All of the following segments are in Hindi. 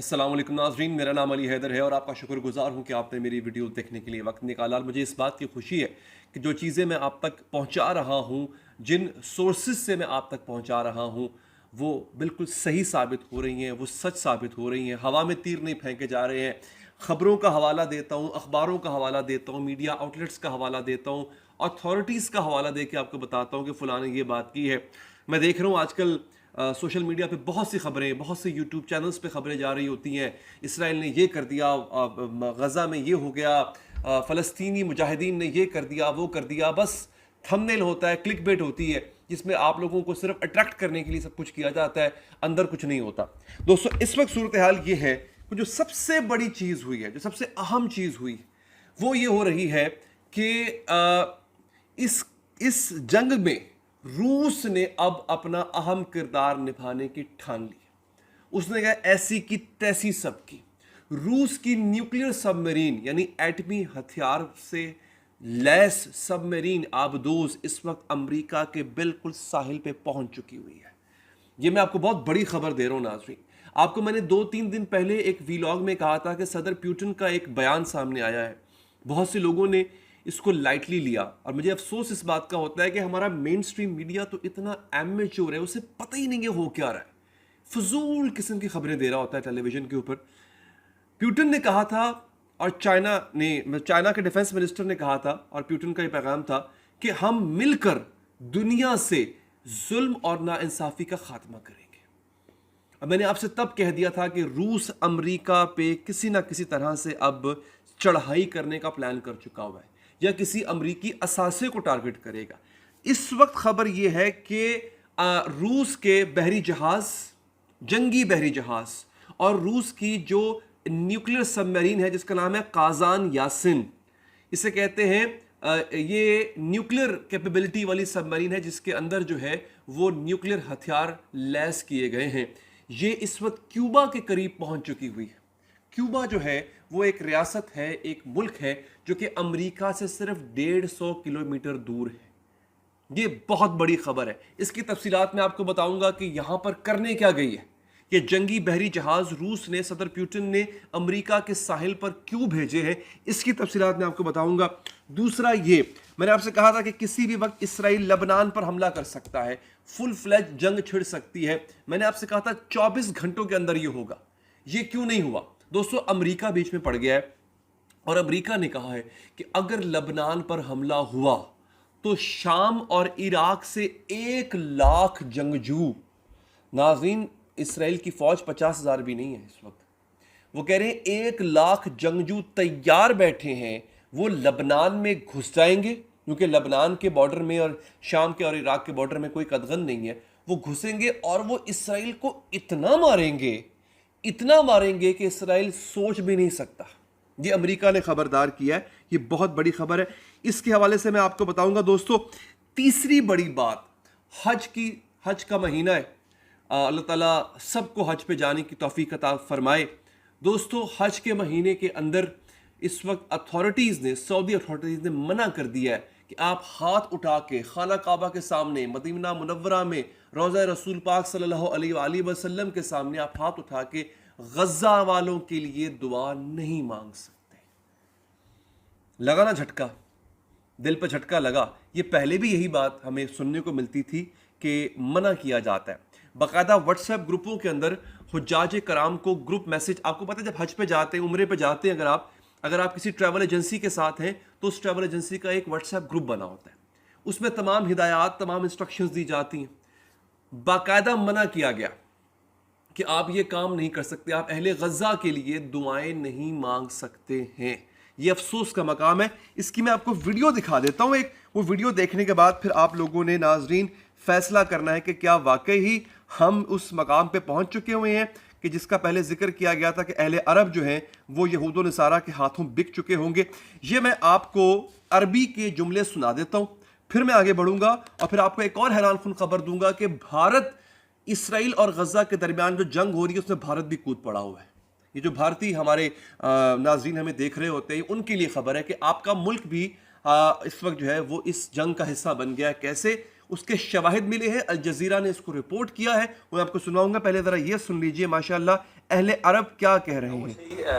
अस्सलाम वालेकुम नाज़रीन, मेरा नाम अली हैदर है और आपका शुक्रगुजार हूँ कि आपने मेरी वीडियो देखने के लिए वक्त निकाला। और मुझे इस बात की खुशी है कि जो चीज़ें मैं आप तक पहुँचा रहा हूँ, जिन सोर्सेज से मैं आप तक पहुँचा रहा हूँ, वो बिल्कुल सही साबित हो रही हैं, वो सच साबित हो रही हैं। हवा में तीर नहीं फेंके जा रहे हैं। ख़बरों का हवाला देता हूँ, अखबारों का हवाला देता हूँ, मीडिया आउटलेट्स का हवाला देता हूँ, अथॉरिटीज़ का हवाला दे के आपको बताता हूँ कि फ़लाँ ने ये बात की है। मैं देख रहा हूँ आजकल सोशल मीडिया पे बहुत सी खबरें, बहुत से यूट्यूब चैनल्स पे खबरें जा रही होती हैं। इसराइल ने ये कर दिया, गज़ा में ये हो गया, फ़लस्तीनी मुजाहिदीन ने ये कर दिया, वो कर दिया। बस थंबनेल होता है, क्लिक बेट होती है, जिसमें आप लोगों को सिर्फ अट्रैक्ट करने के लिए सब कुछ किया जाता है, अंदर कुछ नहीं होता। दोस्तों, इस वक्त सूरत हाल ये है कि जो सबसे बड़ी चीज़ हुई है, जो सबसे अहम चीज़ हुई, वो ये हो रही है कि इस जंग में रूस ने अब अपना अहम किरदार निभाने की ठान ली। उसने कहा ऐसी की तैसी सब की। रूस की न्यूक्लियर सबमरीन यानी एटमी हथियार से लैस सबमरीन आबदोज इस वक्त अमेरिका के बिल्कुल साहिल पे पहुंच चुकी हुई है। ये मैं आपको बहुत बड़ी खबर दे रहा हूं नाज़रीन। आपको मैंने 2-3 दिन पहले एक वीलॉग में कहा था कि सदर पुतिन का एक बयान सामने आया है। बहुत से लोगों ने इसको लाइटली लिया और मुझे अफसोस इस बात का होता है कि हमारा मेन स्ट्रीम मीडिया तो इतना एमेच्योर है, उसे पता ही नहीं है हो क्या रहा है। फजूल किस्म की खबरें दे रहा होता है टेलीविजन के ऊपर। पुतिन ने कहा था और चाइना के डिफेंस मिनिस्टर ने कहा था और पुतिन का ये पैगाम था कि हम मिलकर दुनिया से जुल्म और नाइंसाफी का खात्मा करेंगे। अब मैंने आपसे तब कह दिया था कि रूस अमेरिका पे किसी ना किसी तरह से अब चढ़ाई करने का प्लान कर चुका हुआ है या किसी अमरीकी असासे को टारगेट करेगा। इस वक्त खबर यह है कि रूस के बहरी जहाज, जंगी बहरी जहाज और रूस की जो न्यूक्लियर सबमरीन है जिसका नाम है काजान यासिन, इसे कहते हैं ये न्यूक्लियर कैपेबिलिटी वाली सबमरीन है जिसके अंदर जो है वो न्यूक्लियर हथियार लैस किए गए हैं। ये इस वक्त क्यूबा के करीब पहुंच चुकी हुई है। क्यूबा जो है वो एक रियासत है, एक मुल्क है जो कि अमेरिका से सिर्फ 150 किलोमीटर दूर है। ये बहुत बड़ी खबर है। इसकी तफसीलात मैं आपको बताऊंगा कि यहां पर करने क्या गई है। ये जंगी बहरी जहाज रूस ने, सदर पुतिन ने अमेरिका के साहिल पर क्यों भेजे हैं, इसकी तफसीलात मैं आपको बताऊंगा। दूसरा, ये मैंने आपसे कहा था कि किसी भी वक्त इसराइल लबनान पर हमला कर सकता है, फुल फ्लैज जंग छिड़ सकती है। मैंने आपसे कहा था 24 घंटों के अंदर ये होगा। ये क्यों नहीं हुआ? दोस्तों, अमेरिका बीच में पड़ गया है और अमेरिका ने कहा है कि अगर लबनान पर हमला हुआ तो शाम और इराक से 1 लाख जंगजू, नाज़रीन इसराइल की फौज 50,000 भी नहीं है इस वक्त, वो कह रहे हैं 1 लाख जंगजू तैयार बैठे हैं, वो लबनान में घुस जाएंगे क्योंकि लबनान के बॉर्डर में और शाम के और इराक के बॉर्डर में कोई कदगन नहीं है। वो घुसेंगे और वो इसराइल को इतना मारेंगे कि इसराइल सोच भी नहीं सकता। ये अमेरिका ने खबरदार किया है। ये बहुत बड़ी खबर है। इसके हवाले से मैं आपको बताऊंगा। दोस्तों, तीसरी बड़ी बात, हज का महीना है। अल्लाह ताला सबको हज पे जाने की तौफीक अता फरमाए। दोस्तों, हज के महीने के अंदर इस वक्त सऊदी अथॉरिटीज़ ने मना कर दिया है कि आप हाथ उठा के खाना काबा के सामने, मदीना मुनव्वरा में रोज़ा रसूल पाक सल्लल्लाहु अलैहि वसल्लम के सामने आप हाथ उठा के गज़ा वालों के लिए दुआ नहीं मांग सकते। लगा ना झटका, दिल पर झटका लगा। ये पहले भी यही बात हमें सुनने को मिलती थी कि मना किया जाता है। बाकायदा व्हाट्सएप ग्रुपों के अंदर हुज्जाज कराम को ग्रुप मैसेज, आपको पता है जब हज पे जाते हैं, उम्रे पे जाते हैं, अगर आप किसी ट्रैवल एजेंसी के साथ हैं तो उस ट्रैवल एजेंसी का एक व्हाट्सएप ग्रुप बना होता है। उसमें तमाम हिदायत, तमाम इंस्ट्रक्शंस दी जाती हैं। बाकायदा मना किया गया कि आप ये काम नहीं कर सकते, आप अहले गज़ा के लिए दुआएं नहीं मांग सकते हैं। ये अफसोस का मकाम है। इसकी मैं आपको वीडियो दिखा देता हूँ एक। वो वीडियो देखने के बाद फिर आप लोगों ने नाजरीन फैसला करना है कि क्या वाकई ही हम उस मकाम पे पहुंच चुके हुए हैं कि जिसका पहले जिक्र किया गया था कि अहले अरब जो हैं वो यहूदो नसारा के हाथों बिक चुके होंगे। ये मैं आपको अरबी के जुमले सुना देता हूँ, फिर मैं आगे बढ़ूंगा और फिर आपको एक और हैरानकुन खबर दूंगा कि भारत, इसराइल और गजा के दरमियान जो जंग हो रही है उसमें भारत भी कूद पड़ा हुआ है। ये जो भारतीय हमारे नाजरीन हमें देख रहे होते हैं, उनके लिए खबर है कि आपका मुल्क भी इस वक्त जो है वो इस जंग का हिस्सा बन गया है। कैसे, उसके शवाहिद मिले हैं, अल जजीरा ने इसको रिपोर्ट किया है, मैं आपको सुनाऊंगा। पहले ज़रा ये सुन लीजिए माशाअल्लाह अहले अरब क्या कह रहे हैं।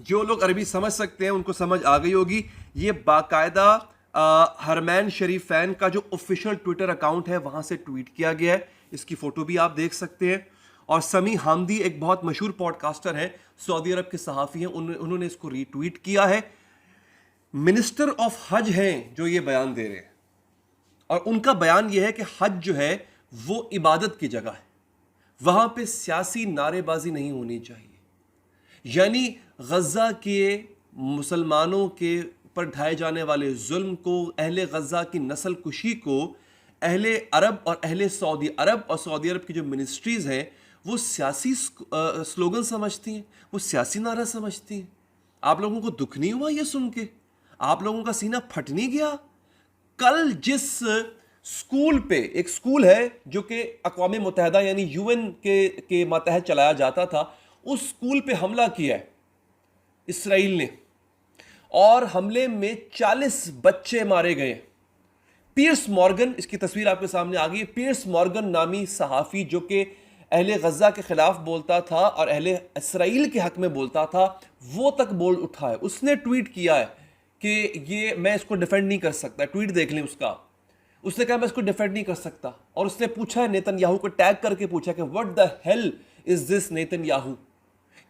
जो लोग अरबी समझ सकते हैं उनको समझ आ गई होगी। ये बाकायदा हरमैन शरीफैन का जो ऑफिशियल ट्विटर अकाउंट है वहां से ट्वीट किया गया है। इसकी फोटो भी आप देख सकते हैं। और समी हामदी एक बहुत मशहूर पॉडकास्टर है, सऊदी अरब के सहाफ़ी हैं, उन्होंने इसको रीट्वीट किया है। मिनिस्टर ऑफ हज हैं जो ये बयान दे रहे हैं, और उनका बयान ये है कि हज जो है वो इबादत की जगह है, वहां पे सियासी नारेबाजी नहीं होनी चाहिए। यानी गज़ा के मुसलमानों के पर ढाए जाने वाले जुल्म को, अहले गज़ा की नस्ल कुशी को अहले अरब और अहले सऊदी अरब और सऊदी अरब की जो मिनिस्ट्रीज़ हैं वो सियासी स्लोगन समझती हैं, वो सियासी नारा समझती हैं। आप लोगों को दुख नहीं हुआ ये सुन के? आप लोगों का सीना फट नहीं गया? कल जिस स्कूल पे, एक स्कूल है जो कि अक़वाम मुत्तहिदा यानी यूएन के मातहत चलाया जाता था, उस स्कूल पे हमला किया है इसराइल ने, और हमले में 40 बच्चे मारे गए। पियर्स मॉर्गन, इसकी तस्वीर आपके सामने आ गई है, पियर्स मॉर्गन नामी सहाफ़ी जो कि अहले गज़ा के ख़िलाफ़ बोलता था और अहले इसराइल के हक़ में बोलता था, वो तक बोल उठा है। उसने ट्वीट किया है कि ये मैं इसको डिफेंड नहीं कर सकता। ट्वीट देख लें उसका। उसने कहा मैं इसको डिफेंड नहीं कर सकता, और उसने पूछा है नेतन्याहू को टैग करके पूछा कि what the hell is this Netanyahu.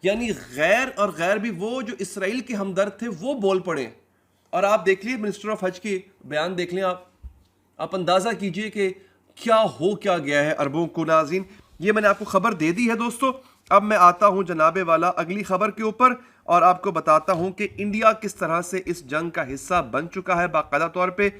यानी गैर और गैर भी, वो जो इसराइल के हमदर्द थे वो बोल पड़े। और आप देख लीजिए मिनिस्टर ऑफ हज की बयान देख लें, आप अंदाज़ा कीजिए कि क्या गया है अरबों को। नाज़रीन, ये मैंने आपको खबर दे दी है दोस्तों। अब मैं आता हूं जनाबे वाला अगली खबर के ऊपर और आपको बताता हूं कि इंडिया किस तरह से इस जंग का हिस्सा बन चुका है बाकायदा तौर पे।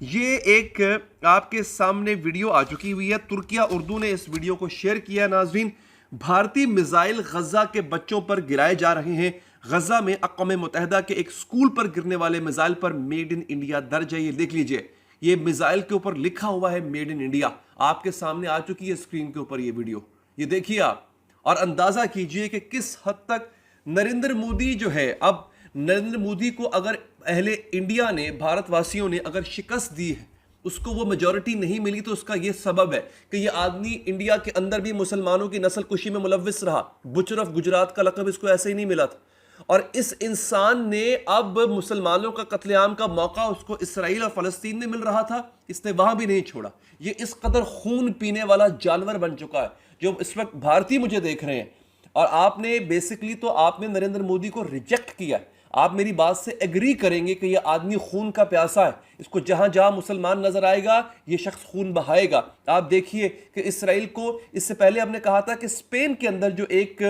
ये एक आपके सामने वीडियो आ चुकी हुई है, तुर्किया उर्दू ने इस वीडियो को शेयर किया। नाज़रीन, भारतीय मिसाइल गज़ा के बच्चों पर गिराए जा रहे हैं। गज़ा में अक़वाम मुत्तहिदा के एक स्कूल पर गिरने वाले मिसाइल पर मेड इन इंडिया दर्ज है। ये देख लीजिए, ये मिसाइल के ऊपर लिखा हुआ है मेड इन इंडिया। आपके सामने आ चुकी है स्क्रीन के ऊपर ये वीडियो, ये देखिए आप, और अंदाजा कीजिए कि किस हद तक नरेंद्र मोदी जो है, अब नरेंद्र मोदी को अगर अहले इंडिया ने, भारतवासियों ने अगर शिकस्त दी है, उसको वो मेजॉरिटी नहीं मिली, तो उसका ये सबब है कि ये आदमी इंडिया के अंदर भी मुसलमानों की नस्ल कुशी में मुलव्विस रहा। बुचर ऑफ गुजरात का लक़ब इसको ऐसे ही नहीं मिला था, और इस इंसान ने अब मुसलमानों का कत्लेआम का मौका उसको इसराइल और फ़लस्तीन में मिल रहा था, इसने वहां भी नहीं छोड़ा। ये इस कदर खून पीने वाला जानवर बन चुका है जो इस वक्त भारतीय मुझे देख रहे हैं, और आपने बेसिकली तो आपने नरेंद्र मोदी को रिजेक्ट किया। आप मेरी बात से एग्री करेंगे कि यह आदमी खून का प्यासा है, इसको जहां जहां मुसलमान नजर आएगा ये शख्स खून बहाएगा। आप देखिए कि इसराइल को इससे पहले हमने कहा था कि स्पेन के अंदर जो एक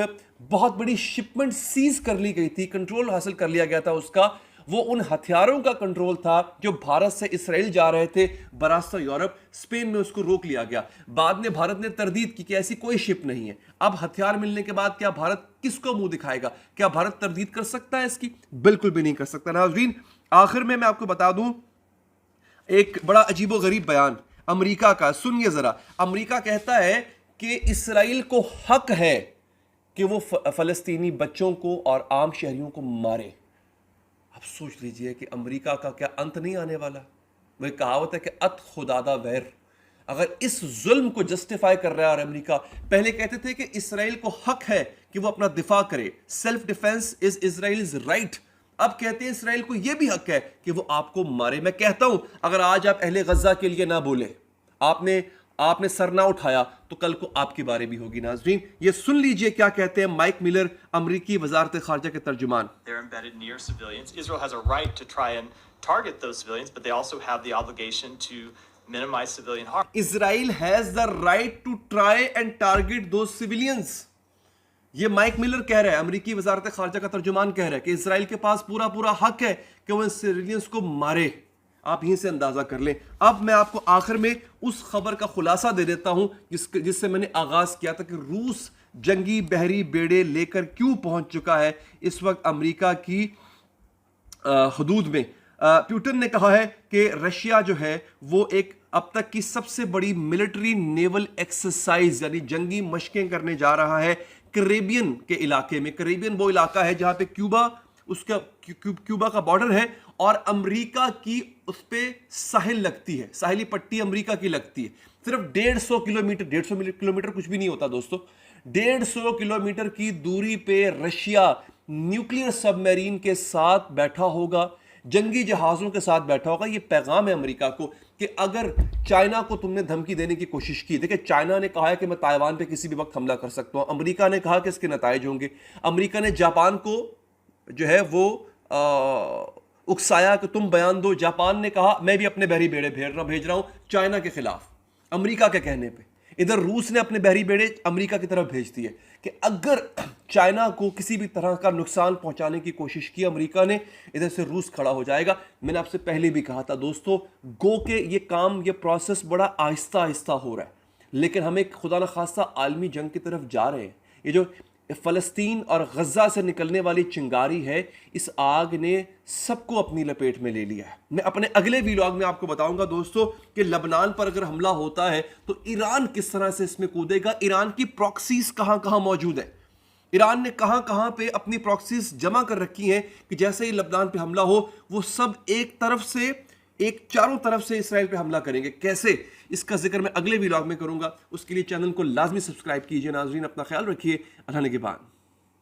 बहुत बड़ी शिपमेंट सीज कर ली गई थी, कंट्रोल हासिल कर लिया गया था उसका, वो उन हथियारों का कंट्रोल था जो भारत से इसराइल जा रहे थे बरास्ता यूरोप। स्पेन में उसको रोक लिया गया। बाद में भारत ने तरदीद की कि ऐसी कोई शिप नहीं है। अब हथियार मिलने के बाद क्या भारत किसको मुंह दिखाएगा? क्या भारत तरदीद कर सकता है इसकी? बिल्कुल भी नहीं कर सकता। नाज़रीन, आखिर में मैं आपको बता दूं एक बड़ा अजीबो गरीब बयान अमेरिका का, सुनिए जरा। अमेरिका कहता है कि इसराइल को हक है कि वो फलस्तीनी बच्चों को और आम शहरियों को मारे। आप सोच लीजिए कि अमेरिका का क्या अंत नहीं आने वाला। वही कहावत है कि अत खुदादा वैर। अगर इस जुल्म को जस्टिफाई कर रहा है, और अमेरिका पहले कहते थे कि इसराइल को हक है कि वो अपना दिफा करे, self defence is Israel's right, अब कहते हैं इसराइल को यह भी हक है कि वो आपको मारे। मैं कहता हूं अगर आज आप अहले गज़ा के लिए ना बोले, आपने सर ना उठाया, तो कल को आपकी बारी भी होगी। नाज़रीन, ये सुन लीजिए क्या कहते हैं माइक मिलर, अमरीकी वज़ारत ख़ारजा के तर्जुमान। Israel has a right to try and target those civilians, but they also have the obligation to minimize civilian harm. Israel has the right to try and target those civilians. ये माइक मिलर कह रहा है, अमरीकी वज़ारत ख़ारजा का तर्जुमान कह रहा है कि इसराइल के पास पूरा हक है कि वो इन सिविलियंस को मारे। आप यहीं से अंदाजा कर लें। अब मैं आपको आखिर में उस खबर का खुलासा दे देता हूं जिससे मैंने आगाज किया था कि रूस जंगी बहरी बेड़े लेकर क्यों पहुंच चुका है इस वक्त अमेरिका की हदूद में। पुतिन ने कहा है कि रशिया जो है वो एक अब तक की सबसे बड़ी मिलिट्री नेवल एक्सरसाइज यानी जंगी मशकें करने जा रहा है कैरेबियन के इलाके में। कैरेबियन वो इलाका है जहां पे क्यूबा का बॉर्डर है और अमेरिका की उस पे साहिल लगती है, साहिली पट्टी अमेरिका की लगती है। सिर्फ 150 किलोमीटर, 150 किलोमीटर कुछ भी नहीं होता दोस्तों, 150 किलोमीटर की दूरी पे रशिया न्यूक्लियर सबमरीन के साथ बैठा होगा, जंगी जहाजों के साथ बैठा होगा। ये पैगाम है अमेरिका को कि अगर चाइना को तुमने धमकी देने की कोशिश की, देखिए चाइना ने कहा है कि मैं ताइवान पे किसी भी वक्त हमला कर सकता हूं, अमेरिका ने कहा कि इसके नताइज होंगे। अमेरिका ने जापान को जो है वो उकसाया कि तुम बयान दो, जापान ने कहा मैं भी अपने बहरी बेड़े भेज रहा हूं चाइना के खिलाफ, अमेरिका के कहने पे। इधर रूस ने अपने बहरी बेड़े अमेरिका की तरफ भेज दिए कि अगर चाइना को किसी भी तरह का नुकसान पहुंचाने की कोशिश की अमेरिका ने, इधर से रूस खड़ा हो जाएगा। मैंने आपसे पहले भी कहा था दोस्तों, गो के ये काम, ये प्रोसेस बड़ा आहिस्ता आहिस्ता हो रहा है, लेकिन हम एक खुदा न खास्ता आलमी जंग की तरफ जा रहे हैं। ये जो फ़लस्तीन और गज़ा से निकलने वाली चिंगारी है, इस आग ने सबको अपनी लपेट में ले लिया है। मैं अपने अगले व्लॉग में आपको बताऊंगा दोस्तों कि लबनान पर अगर हमला होता है तो ईरान किस तरह से इसमें कूदेगा, ईरान की प्रॉक्सीज कहां कहां मौजूद है, ईरान ने कहां कहां पे अपनी प्रॉक्सीज जमा कर रखी हैं कि जैसे ही लबनान पे हमला हो वो सब एक तरफ से, एक चारों तरफ से इसराइल पे हमला करेंगे। कैसे, इसका जिक्र मैं अगले व्लॉग में करूंगा। उसके लिए चैनल को लाजमी सब्सक्राइब कीजिए। नाजरीन, अपना ख्याल रखिए। अल्लाह ने के बाद।